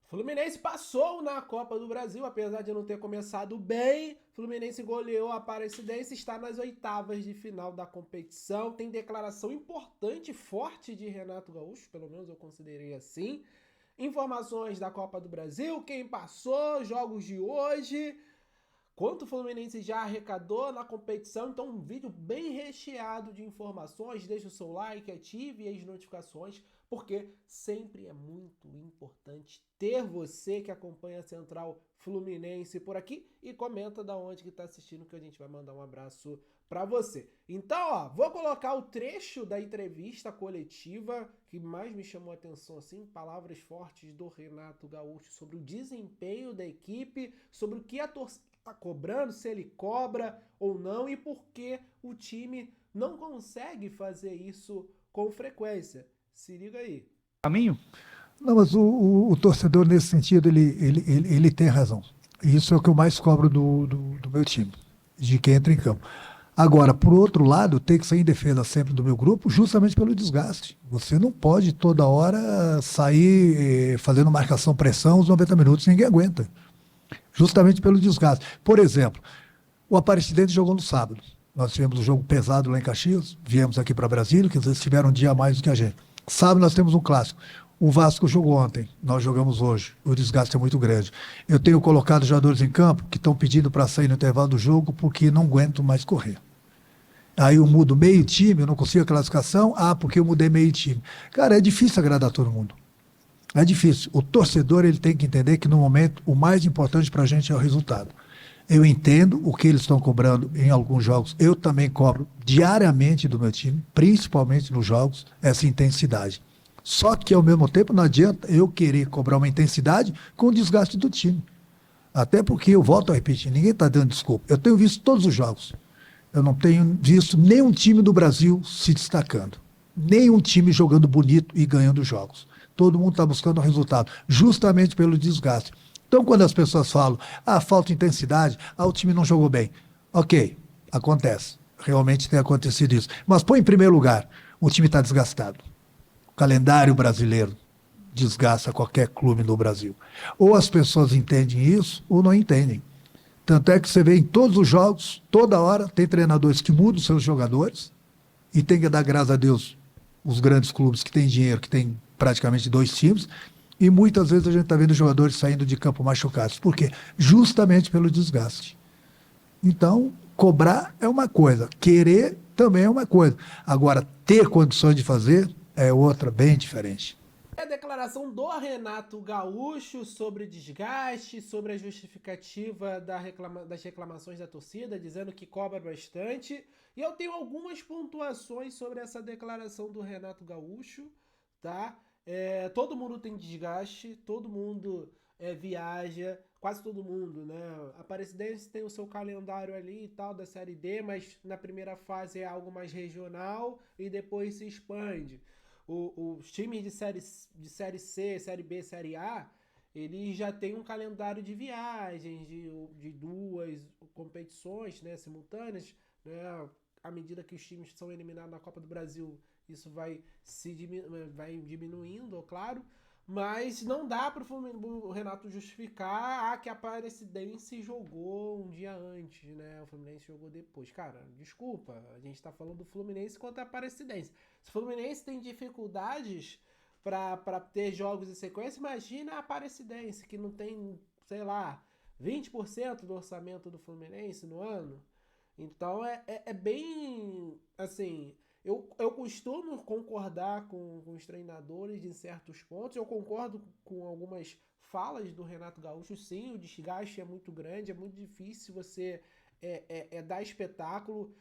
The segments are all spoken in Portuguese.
Fluminense passou na Copa do Brasil, apesar de não ter começado bem. Fluminense goleou a Aparecidense, está nas oitavas de final da competição. Tem declaração importante, forte de Renato Gaúcho, pelo menos eu considerei assim. Informações da Copa do Brasil, quem passou, jogos de hoje, quanto o Fluminense já arrecadou na competição. Então, um vídeo bem recheado de informações. Deixa o seu like, ative as notificações, porque sempre é muito importante ter você que acompanha a Central Fluminense por aqui e comenta da onde que tá assistindo, que a gente vai mandar um abraço para você. Então, ó, vou colocar o trecho da entrevista coletiva que mais me chamou a atenção, assim, palavras fortes do Renato Gaúcho sobre o desempenho da equipe, sobre o que a torcida tá cobrando, se ele cobra ou não e por que o time não consegue fazer isso com frequência. Se liga aí. Caminho? Não, mas o torcedor, nesse sentido, ele tem razão. Isso é o que eu mais cobro do meu time, de quem entra em campo. Agora, por outro lado, tem que sair em defesa sempre do meu grupo, justamente pelo desgaste. Você não pode toda hora sair fazendo marcação-pressão os 90 minutos, ninguém aguenta. Justamente pelo desgaste. Por exemplo, o Aparecidense jogou no sábado. Nós tivemos um jogo pesado lá em Caxias, viemos aqui para Brasília, que eles tiveram um dia a mais do que a gente. Sábado nós temos um clássico. O Vasco jogou ontem, nós jogamos hoje. O desgaste é muito grande. Eu tenho colocado jogadores em campo que estão pedindo para sair no intervalo do jogo porque não aguentam mais correr. Aí eu mudo meio time, eu não consigo a classificação, porque eu mudei meio time. Cara, é difícil agradar todo mundo. É difícil. O torcedor ele tem que entender que no momento o mais importante para a gente é o resultado. Eu entendo o que eles estão cobrando em alguns jogos. Eu também cobro diariamente do meu time, principalmente nos jogos, essa intensidade. Só que, ao mesmo tempo, não adianta eu querer cobrar uma intensidade com o desgaste do time. Até porque, eu volto a repetir, ninguém está dando desculpa. Eu tenho visto todos os jogos. Eu não tenho visto nenhum time do Brasil se destacando. Nenhum time jogando bonito e ganhando jogos. Todo mundo está buscando o resultado, justamente pelo desgaste. Então, quando as pessoas falam, falta intensidade, o time não jogou bem. Ok, acontece. Realmente tem acontecido isso. Mas põe em primeiro lugar, o time está desgastado. O calendário brasileiro desgasta qualquer clube no Brasil. Ou as pessoas entendem isso, ou não entendem. Tanto é que você vê em todos os jogos, toda hora, tem treinadores que mudam seus jogadores, e tem que dar graças a Deus os grandes clubes que têm dinheiro, que têm praticamente dois times, e muitas vezes a gente está vendo jogadores saindo de campo machucados. Por quê? Justamente pelo desgaste. Então, cobrar é uma coisa, querer também é uma coisa. Agora, ter condições de fazer é outra, bem diferente. A declaração do Renato Gaúcho sobre desgaste, sobre a justificativa das reclamações da torcida, dizendo que cobra bastante. E eu tenho algumas pontuações sobre essa declaração do Renato Gaúcho, tá? Todo mundo tem desgaste, todo mundo viaja, quase todo mundo, né? A Aparecidense tem o seu calendário ali e tal da Série D, mas na primeira fase é algo mais regional e depois se expande. Os times de série C, Série B, Série A, eles já têm um calendário de viagens, de duas competições, né, simultâneas, né, à medida que os times são eliminados na Copa do Brasil, isso vai diminuindo, claro, mas não dá para o Renato justificar que a Aparecidense jogou um dia antes, né? O Fluminense jogou depois. Cara, desculpa, a gente tá falando do Fluminense contra a Aparecidense. Se o Fluminense tem dificuldades para ter jogos em sequência, imagina a Aparecidense, que não tem, sei lá, 20% do orçamento do Fluminense no ano. Então é bem assim. Eu costumo concordar com os treinadores em certos pontos. Eu concordo com algumas falas do Renato Gaúcho. Sim, o desgaste é muito grande, é muito difícil você dar espetáculo.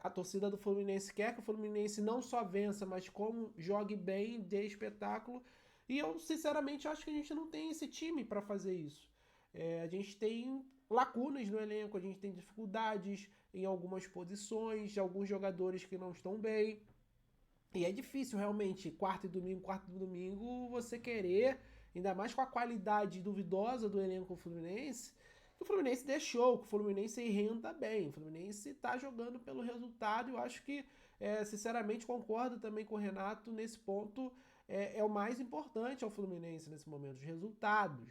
A torcida do Fluminense quer que o Fluminense não só vença, mas como jogue bem, dê espetáculo. E eu, sinceramente, acho que a gente não tem esse time para fazer isso. A gente tem lacunas no elenco, a gente tem dificuldades em algumas posições, alguns jogadores que não estão bem. E é difícil realmente, quarto e domingo, você querer, ainda mais com a qualidade duvidosa do elenco Fluminense, que o Fluminense deixou, que o Fluminense renda bem. O Fluminense está jogando pelo resultado e eu acho que, sinceramente, concordo também com o Renato nesse ponto. é o mais importante ao Fluminense nesse momento, os resultados.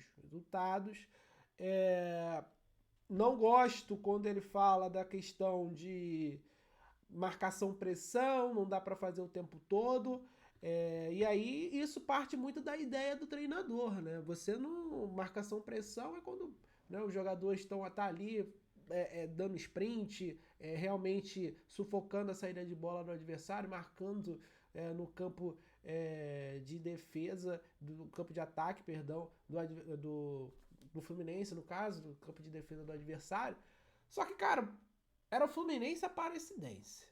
Não gosto quando ele fala da questão de marcação-pressão, não dá para fazer o tempo todo. E aí isso parte muito da ideia do treinador, né? Você não. Marcação-pressão é quando, né, os jogadores estão ali dando sprint, realmente sufocando a saída de bola do adversário, marcando no campo de defesa, do campo de ataque, perdão, do Fluminense, no caso, do campo de defesa do adversário. Só que, cara, era o Fluminense a Aparecidense.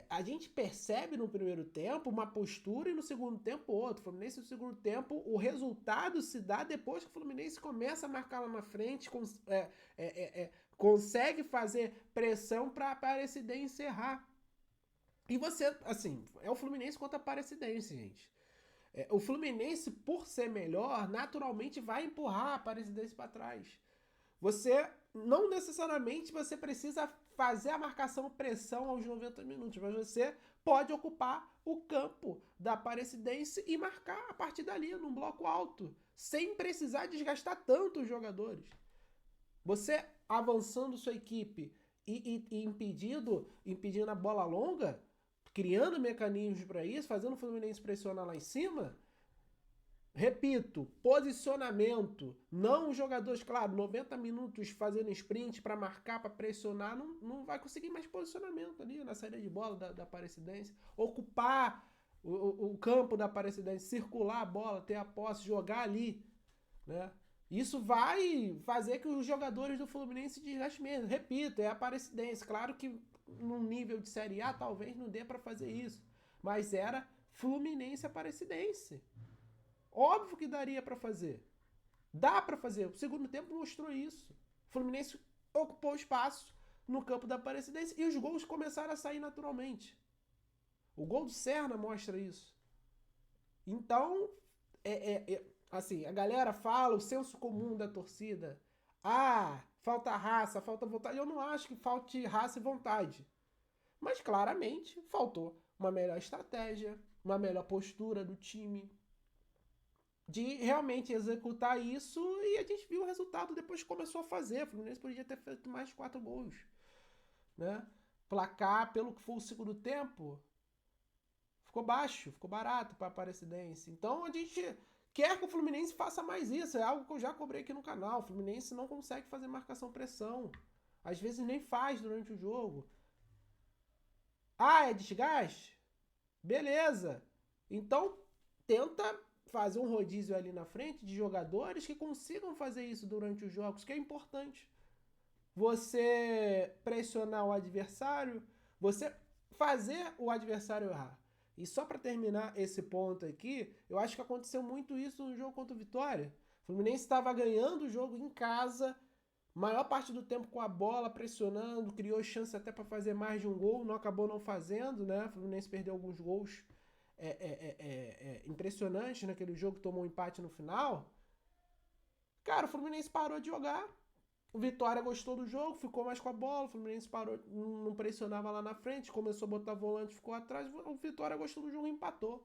A gente percebe no primeiro tempo uma postura e no segundo tempo outra. O Fluminense no segundo tempo, o resultado se dá depois que o Fluminense começa a marcar lá na frente, consegue fazer pressão para a Aparecidense errar. E você, assim, é o Fluminense contra a Aparecidense, gente. O Fluminense, por ser melhor, naturalmente vai empurrar a Aparecidense para trás. Você não necessariamente você precisa fazer a marcação pressão aos 90 minutos, mas você pode ocupar o campo da Aparecidense e marcar a partir dali, num bloco alto, sem precisar desgastar tanto os jogadores. Você avançando sua equipe e impedindo a bola longa, criando mecanismos para isso, fazendo o Fluminense pressionar lá em cima. Repito, posicionamento, não os jogadores, claro, 90 minutos fazendo sprint para marcar, para pressionar, não vai conseguir mais posicionamento ali na saída de bola da Aparecidense. Ocupar o campo da Aparecidense, circular a bola, ter a posse, jogar ali, né? Isso vai fazer que os jogadores do Fluminense desgastem menos. Repito, é a Aparecidense. Claro que num nível de Série A talvez não dê para fazer isso, mas era Fluminense Aparecidense. Óbvio que daria para fazer. Dá para fazer. O segundo tempo mostrou isso. O Fluminense ocupou espaço no campo da Aparecidense e os gols começaram a sair naturalmente. O gol do Serna mostra isso. Então, assim, a galera fala, o senso comum da torcida, falta raça, falta vontade. Eu não acho que falte raça e vontade. Mas claramente faltou uma melhor estratégia, uma melhor postura do time, de realmente executar isso, e a gente viu o resultado depois que começou a fazer. O Fluminense podia ter feito mais 4 gols, né? Placar, pelo que foi o segundo tempo, ficou baixo, ficou barato para a Aparecidense. Então a gente quer que o Fluminense faça mais isso, é algo que eu já cobrei aqui no canal. O Fluminense não consegue fazer marcação-pressão, às vezes nem faz durante o jogo. É desgaste? Beleza, então tenta fazer um rodízio ali na frente de jogadores que consigam fazer isso durante os jogos, que é importante. Você pressionar o adversário, você fazer o adversário errar. E só para terminar esse ponto aqui, eu acho que aconteceu muito isso no jogo contra o Vitória. O Fluminense estava ganhando o jogo em casa, maior parte do tempo com a bola, pressionando, criou chance até para fazer mais de um gol, não acabou não fazendo, né? O Fluminense perdeu alguns gols impressionantes naquele jogo, que tomou um empate no final. Cara, o Fluminense parou de jogar. O Vitória gostou do jogo, ficou mais com a bola. O Fluminense parou, não pressionava lá na frente, começou a botar volante, ficou atrás. O Vitória gostou do jogo e empatou.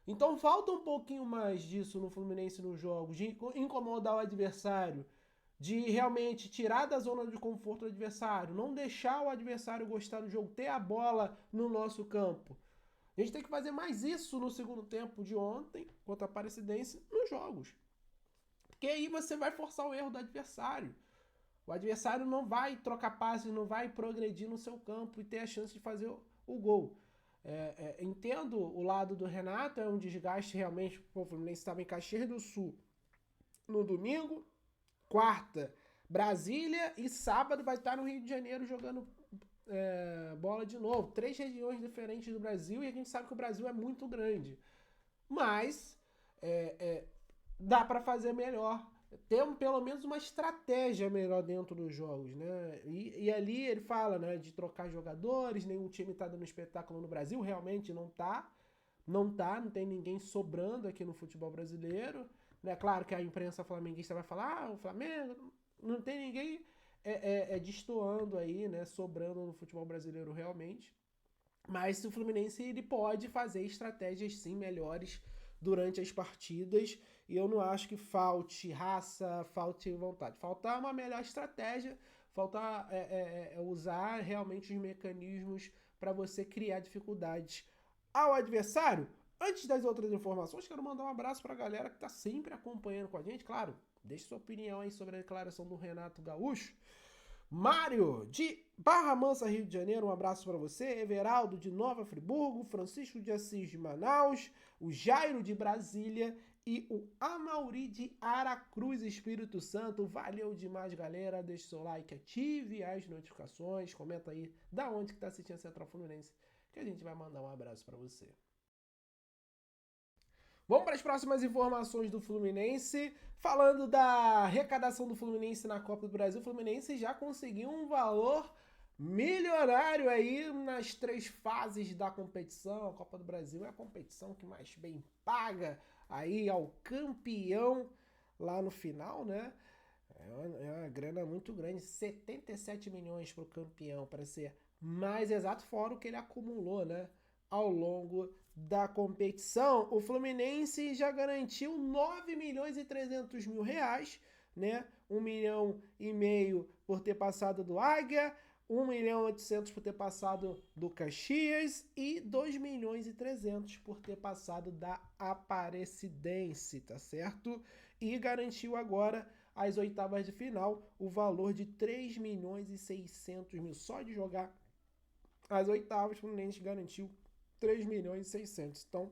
Então falta um pouquinho mais disso no Fluminense nos jogos, de incomodar o adversário, de realmente tirar da zona de conforto do adversário, não deixar o adversário gostar do jogo, ter a bola no nosso campo. A gente tem que fazer mais isso no segundo tempo de ontem, contra a Aparecidense, nos jogos. Porque aí você vai forçar o erro do adversário. O adversário não vai trocar passes, não vai progredir no seu campo e ter a chance de fazer o gol. Entendo o lado do Renato, é um desgaste realmente. O Fluminense estava em Caxias do Sul no domingo, quarta, Brasília, e sábado vai estar no Rio de Janeiro jogando bola de novo. 3 regiões diferentes do Brasil, e a gente sabe que o Brasil é muito grande. Mas dá para fazer melhor. Ter pelo menos uma estratégia melhor dentro dos jogos, né? E ali ele fala, né, de trocar jogadores, nenhum time tá dando espetáculo no Brasil, realmente não tá. Não tem ninguém sobrando aqui no futebol brasileiro. É claro que a imprensa flamenguista vai falar, o Flamengo, não tem ninguém destoando aí, né, sobrando no futebol brasileiro realmente. Mas o Fluminense ele pode fazer estratégias sim melhores durante as partidas, e eu não acho que falte raça, falte vontade. Falta uma melhor estratégia, falta usar realmente os mecanismos para você criar dificuldades ao adversário. Antes das outras informações, quero mandar um abraço para a galera que está sempre acompanhando com a gente. Claro, deixe sua opinião aí sobre a declaração do Renato Gaúcho. Mário, de Barra Mansa, Rio de Janeiro, um abraço para você. Everaldo, de Nova Friburgo. Francisco de Assis, de Manaus. O Jairo, de Brasília. E o Amauri, de Aracruz, Espírito Santo. Valeu demais, galera. Deixe seu like, ative as notificações. Comenta aí da onde que tá assistindo a Central Fluminense, que a gente vai mandar um abraço para você. Vamos para as próximas informações do Fluminense. Falando da arrecadação do Fluminense na Copa do Brasil, o Fluminense já conseguiu um valor milionário aí nas 3 fases da competição. A Copa do Brasil é a competição que mais bem paga aí ao campeão lá no final, né? É uma grana muito grande, 77 milhões para o campeão, para ser mais exato, fora o que ele acumulou, né, ao longo da competição. O Fluminense já garantiu 9 milhões e 300 mil reais, né? 1 milhão e meio por ter passado do Águia, 1 milhão e 800 por ter passado do Caxias e 2 milhões e 300 por ter passado da Aparecidense, tá certo? E garantiu agora as oitavas de final o valor de 3 milhões e 600 mil. Só de jogar as oitavas, o Fluminense garantiu 3 milhões e 600. Então,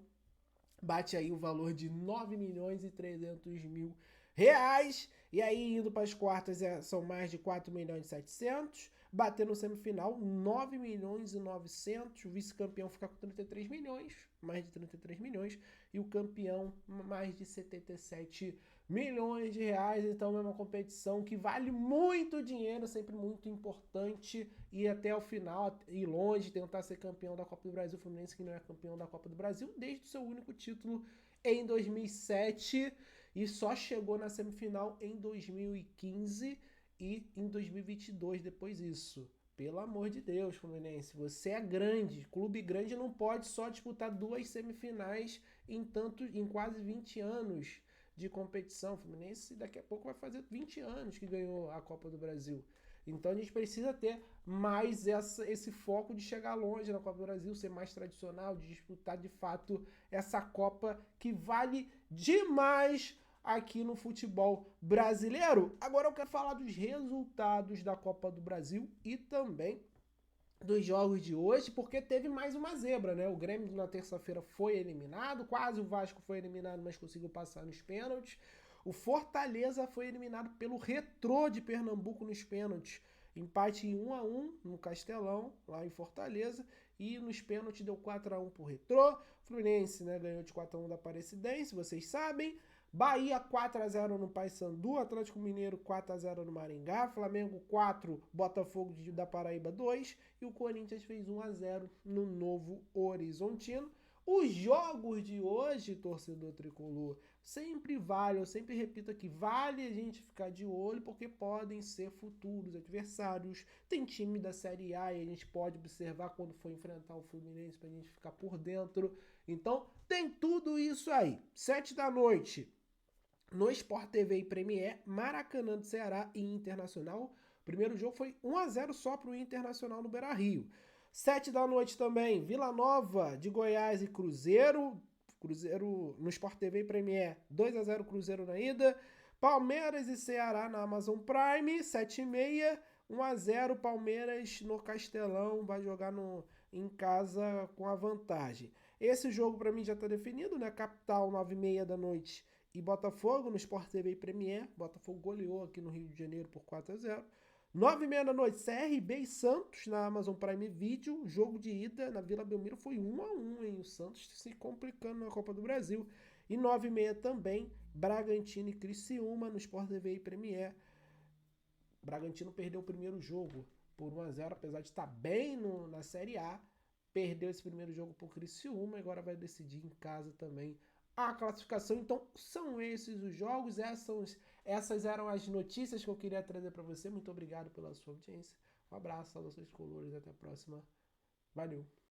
bate aí o valor de 9 milhões e 300 mil reais. E aí, indo para as quartas, são mais de 4 milhões e 700. Batendo no semifinal, 9 milhões e 900. O vice-campeão fica com 33 milhões, mais de 33 milhões. E o campeão, mais de 77 milhões de reais. Então, é uma competição que vale muito dinheiro, sempre muito importante. Ir até o final, ir longe, tentar ser campeão da Copa do Brasil. O Fluminense que não é campeão da Copa do Brasil desde o seu único título em 2007 e só chegou na semifinal em 2015 e em 2022 depois disso. Pelo amor de Deus, Fluminense, você é grande. Clube grande não pode só disputar 2 semifinais em quase 20 anos de competição. O Fluminense daqui a pouco vai fazer 20 anos que ganhou a Copa do Brasil. Então a gente precisa ter mais esse foco de chegar longe na Copa do Brasil, ser mais tradicional, de disputar de fato essa Copa que vale demais aqui no futebol brasileiro. Agora eu quero falar dos resultados da Copa do Brasil e também dos jogos de hoje, porque teve mais uma zebra, né? O Grêmio na terça-feira foi eliminado, quase o Vasco foi eliminado, mas conseguiu passar nos pênaltis. O Fortaleza foi eliminado pelo Retrô de Pernambuco nos pênaltis. Empate em 1-1 no Castelão, lá em Fortaleza. E nos pênaltis deu 4-1 pro Retrô. Fluminense, né, ganhou de 4-1 da Aparecidense, vocês sabem. Bahia 4-0 no Paysandu, Atlético Mineiro 4-0 no Maringá, Flamengo 4, Botafogo da Paraíba 2 e o Corinthians fez 1-0 no Novo Horizontino. Os jogos de hoje, torcedor tricolor, sempre vale, eu sempre repito aqui, vale a gente ficar de olho porque podem ser futuros adversários. Tem time da Série A e a gente pode observar quando for enfrentar o Fluminense pra gente ficar por dentro. Então, tem tudo isso aí. 7 da noite, no Sport TV e Premier, Maracanã do Ceará e Internacional. O primeiro jogo foi 1-0 só pro Internacional no Beira-Rio. 7 da noite também, Vila Nova de Goiás e Cruzeiro. Cruzeiro no Sport TV e Premier, 2-0 Cruzeiro na ida. Palmeiras e Ceará na Amazon Prime, 7h30. 1-0 Palmeiras no Castelão, vai jogar em casa com a vantagem. Esse jogo para mim já está definido, né? Capital, 9h30 da noite e Botafogo no Sport TV e Premier. Botafogo goleou aqui no Rio de Janeiro por 4-0. 9h30 da noite, CRB e Santos na Amazon Prime Video. Jogo de ida na Vila Belmiro foi 1-1, hein? O Santos se complicando na Copa do Brasil. E 9h30 também, Bragantino e Criciúma no Sport TV e Premier. Bragantino perdeu o primeiro jogo por 1-0, apesar de estar bem na Série A. Perdeu esse primeiro jogo por Criciúma e agora vai decidir em casa também a classificação. Então, são esses os jogos, essas eram as notícias que eu queria trazer para você. Muito obrigado pela sua audiência. Um abraço, saudações colores, até a próxima. Valeu!